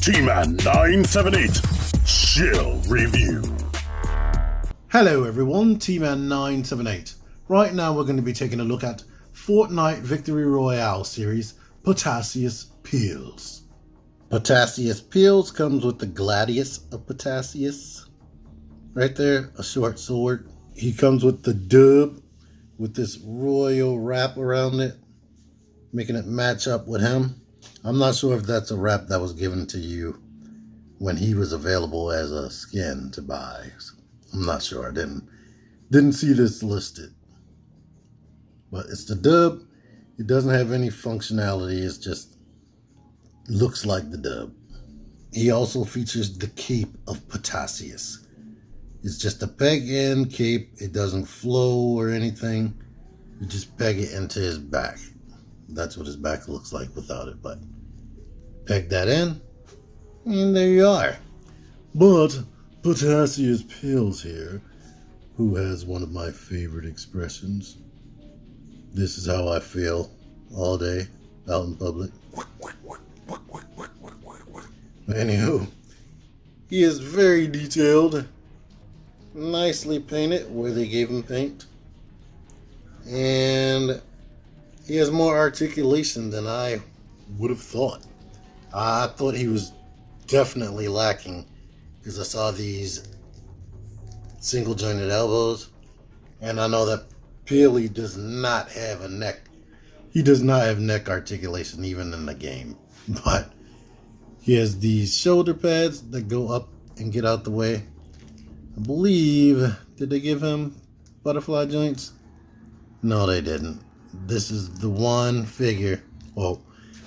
T-Man 978 Shill Review. Hello everyone, T-Man 978. Right now we're going to be taking a look at Fortnite Victory Royale series Patassius Peels. Patassius Peels comes with the Gladius of Patassius. Right there, a short sword. He comes with the dub with this royal wrap around it, making it match up with him. I'm not sure if that's a wrap that was given to you when he was available as a skin to buy. I'm not sure. I didn't see this listed. But it's the dub. It doesn't have any functionality. It's just looks like the dub. He also features the cape of Patassius. It's just a peg-in cape. It doesn't flow or anything. You just peg it into his back. That's what his back looks like without it, but peg that in, and there you are. But Patassius Peels here, who has one of my favorite expressions. This is how I feel all day out in public. Anywho, he is very detailed, nicely painted where they gave him paint, and he has more articulation than I would have thought. I thought he was definitely lacking because I saw these single jointed elbows, and I know that Peely does not have a neck. He does not have neck articulation even in the game, but he has these shoulder pads that go up and get out the way. I believe, did they give him butterfly joints? No, they didn't. This is the one figure, well,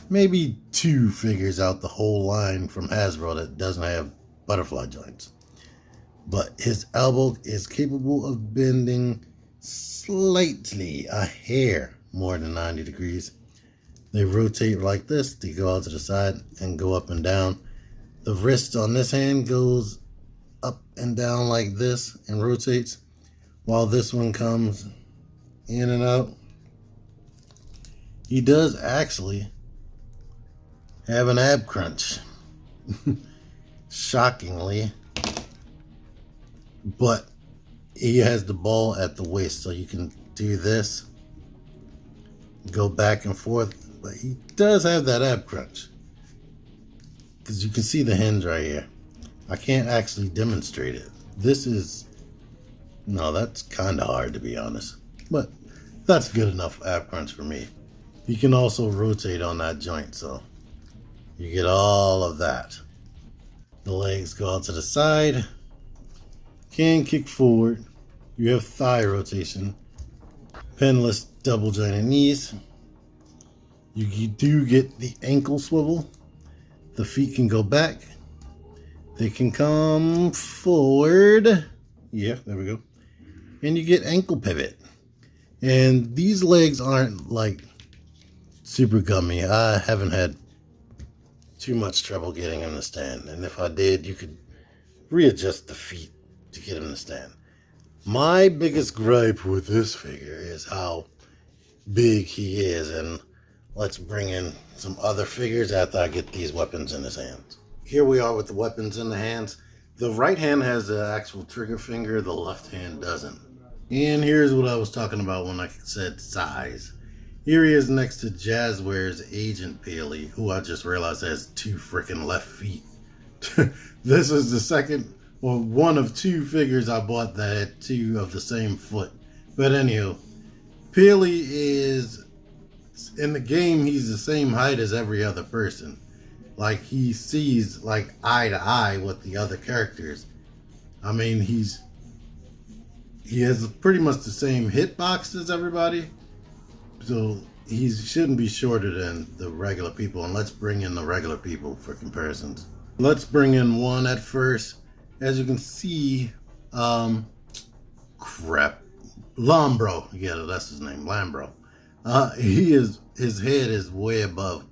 maybe two figures out the whole line from Hasbro that doesn't have butterfly joints. But his elbow is capable of bending slightly, a hair more than 90 degrees. They rotate like this. They go out to the side and go up and down. The wrist on this hand goes up and down like this and rotates, while this one comes in and out. He does actually have an ab crunch, shockingly, but he has the ball at the waist, so you can do this, go back and forth, but he does have that ab crunch, because you can see the hinge right here. I can't actually demonstrate it. That's kind of hard to be honest, but that's good enough ab crunch for me. You can also rotate on that joint, so you get all of that. The legs go out to the side, can kick forward. You have thigh rotation, pinless double jointed knees. You do get the ankle swivel. The feet can go back. They can come forward. Yeah, there we go. And you get ankle pivot. And these legs aren't like super gummy. I haven't had too much trouble getting him to stand, and if I did, you could readjust the feet to get him to stand. My biggest gripe with this figure is how big he is, and let's bring in some other figures after I get these weapons in his hands. Here we are with the weapons in the hands. The right hand has the actual trigger finger, the left hand doesn't. And here's what I was talking about when I said size. Here he is next to Jazzware's Agent Peely, who I just realized has two freaking left feet. This is the second, or one of two figures I bought that had two of the same foot. But anywho, Peely is, in the game, he's the same height as every other person. Like, he sees like eye to eye with the other characters. I mean, he has pretty much the same hitbox as everybody. So he shouldn't be shorter than the regular people, and let's bring in the regular people for comparisons. Let's bring in one at first. As you can see, Lambro. Yeah, that's his name, Lambro. His head is way above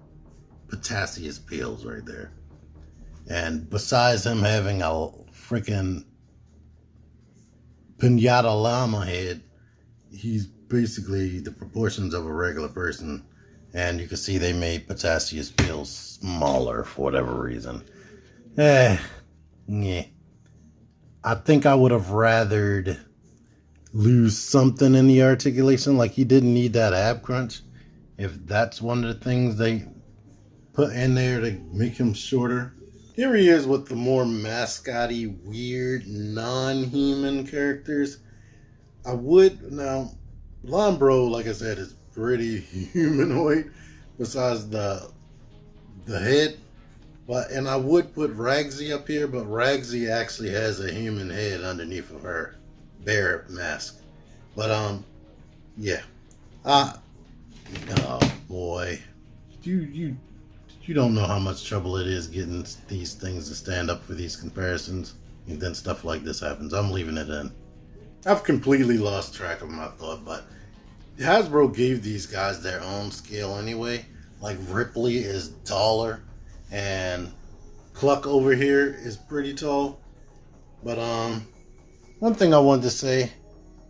Patassius Peels right there. And besides him having a freaking pinata llama head, he's basically the proportions of a regular person, and you can see they made Patassius Peels smaller for whatever reason. Yeah. I think I would have rathered lose something in the articulation. Like, he didn't need that ab crunch. If that's one of the things they put in there to make him shorter. Here he is with the more mascotty, weird, non-human characters. I would, now, Lombro, like I said, is pretty humanoid besides the head. And I would put Ragsy up here, but Ragsy actually has a human head underneath of her bear mask. But yeah. Oh boy. You don't know how much trouble it is getting these things to stand up for these comparisons, and then stuff like this happens. I'm leaving it in. I've completely lost track of my thought, but Hasbro gave these guys their own scale anyway. Like, Ripley is taller, and Cluck over here is pretty tall. But one thing I wanted to say,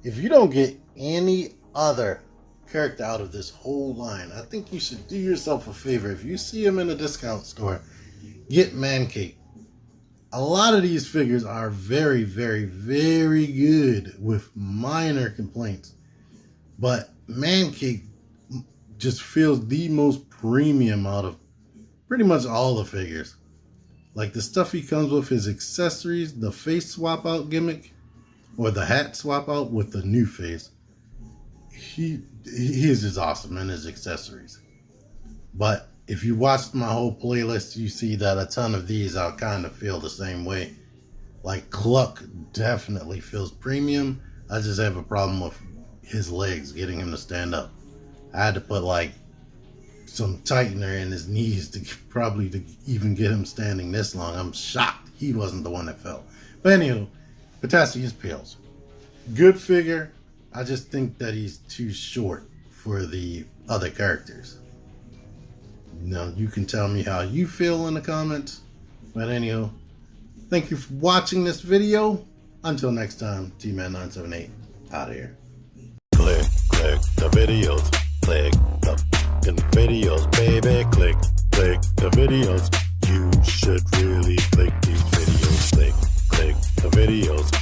if you don't get any other character out of this whole line, I think you should do yourself a favor. If you see him in a discount store, get Mancake. A lot of these figures are very, very, very good with minor complaints. But Mancake just feels the most premium out of pretty much all the figures. Like, the stuff he comes with, his accessories, the face swap out gimmick, or the hat swap out with the new face. He is just awesome in his accessories. But if you watched my whole playlist, you see that a ton of these I kind of feel the same way. Like, Cluck definitely feels premium. I just have a problem with his legs, getting him to stand up. I had to put like some tightener in his knees to even get him standing this long. I'm shocked he wasn't the one that fell. But anyway, Patassius Pills. Good figure. I just think that he's too short for the other characters. Now, you can tell me how you feel in the comments. But anyhow, thank you for watching this video. Until next time, T-Man978 out of here. Click the videos. Click the fucking videos, baby. Click the videos. You should really click these videos. Click the videos.